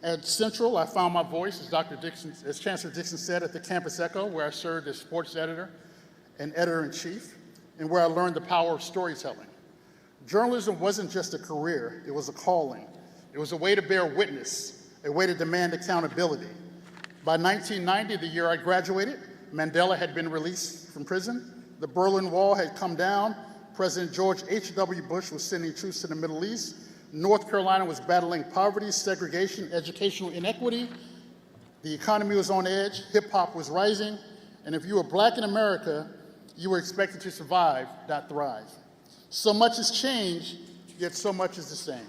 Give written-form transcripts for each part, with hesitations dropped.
At Central, I found my voice, as Chancellor Dixon said, at the Campus Echo, where I served as sports editor and editor-in-chief, and where I learned the power of storytelling. Journalism wasn't just a career, it was a calling. It was a way to bear witness, a way to demand accountability. By 1990, the year I graduated, Mandela had been released from prison, the Berlin Wall had come down, President George H.W. Bush was sending troops to the Middle East, North Carolina was battling poverty, segregation, educational inequity, the economy was on edge, hip-hop was rising, and if you were Black in America, you were expected to survive, not thrive. So much has changed, yet so much is the same.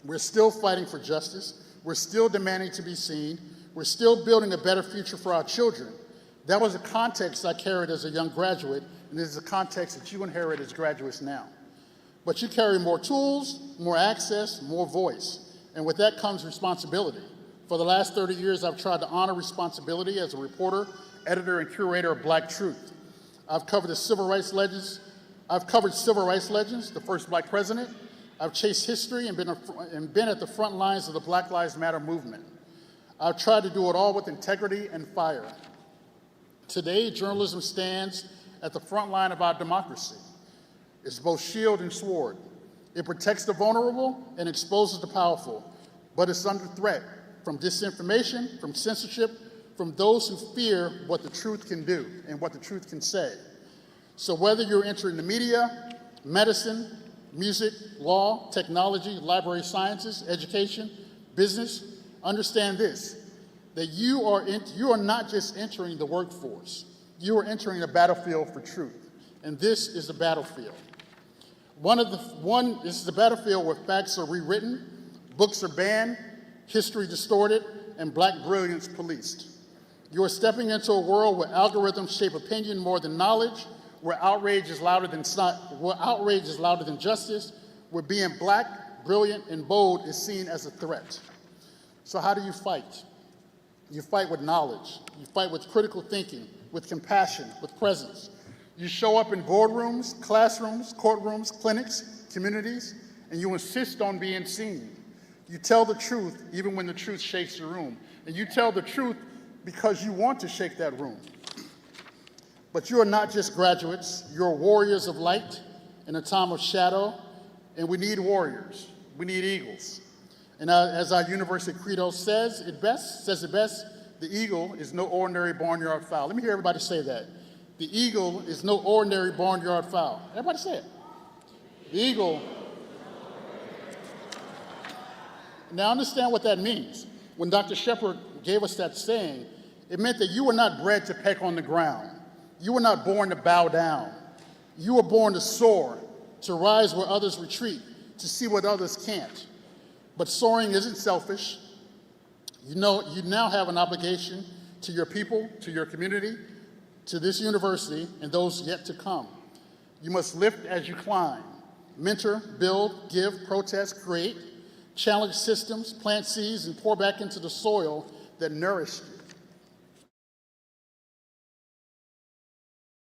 We're still fighting for justice, we're still demanding to be seen, we're still building a better future for our children. That was a context I carried as a young graduate, and this is a context that you inherit as graduates now. But you carry more tools, more access, more voice, and with that comes responsibility. For the last 30 years, I've tried to honor responsibility as a reporter, editor, and curator of Black Truth. I've covered civil rights legends, the first Black president. I've chased history and been at the front lines of the Black Lives Matter movement. I've tried to do it all with integrity and fire. Today, journalism stands at the front line of our democracy. It's both shield and sword. It protects the vulnerable and exposes the powerful, but it's under threat from disinformation, from censorship, from those who fear what the truth can do and what the truth can say. So whether you're entering the media, medicine, music, law, technology, library sciences, education, business, understand this, that you are not just entering the workforce, you are entering a battlefield for truth, and this is the battlefield. This is a battlefield where facts are rewritten, books are banned, history distorted, and Black brilliance policed. You are stepping into a world where algorithms shape opinion more than knowledge, where outrage is louder than justice, where being Black, brilliant, and bold is seen as a threat. So how do you fight? You fight with knowledge. You fight with critical thinking, with compassion, with presence. You show up in boardrooms, classrooms, courtrooms, clinics, communities, and you insist on being seen. You tell the truth even when the truth shakes the room. And you tell the truth because you want to shake that room. But you are not just graduates, you're warriors of light in a time of shadow, and we need warriors, we need eagles. And as our university credo says it best, the eagle is no ordinary barnyard fowl. Let me hear everybody say that. The eagle is no ordinary barnyard fowl. Everybody say it. The eagle. Now understand what that means. When Dr. Shepard gave us that saying, it meant that you were not bred to peck on the ground. You were not born to bow down. You were born to soar, to rise where others retreat, to see what others can't. But soaring isn't selfish. You now have an obligation to your people, to your community, to this university, and those yet to come. You must lift as you climb, mentor, build, give, protest, create, challenge systems, plant seeds, and pour back into the soil that nourished you.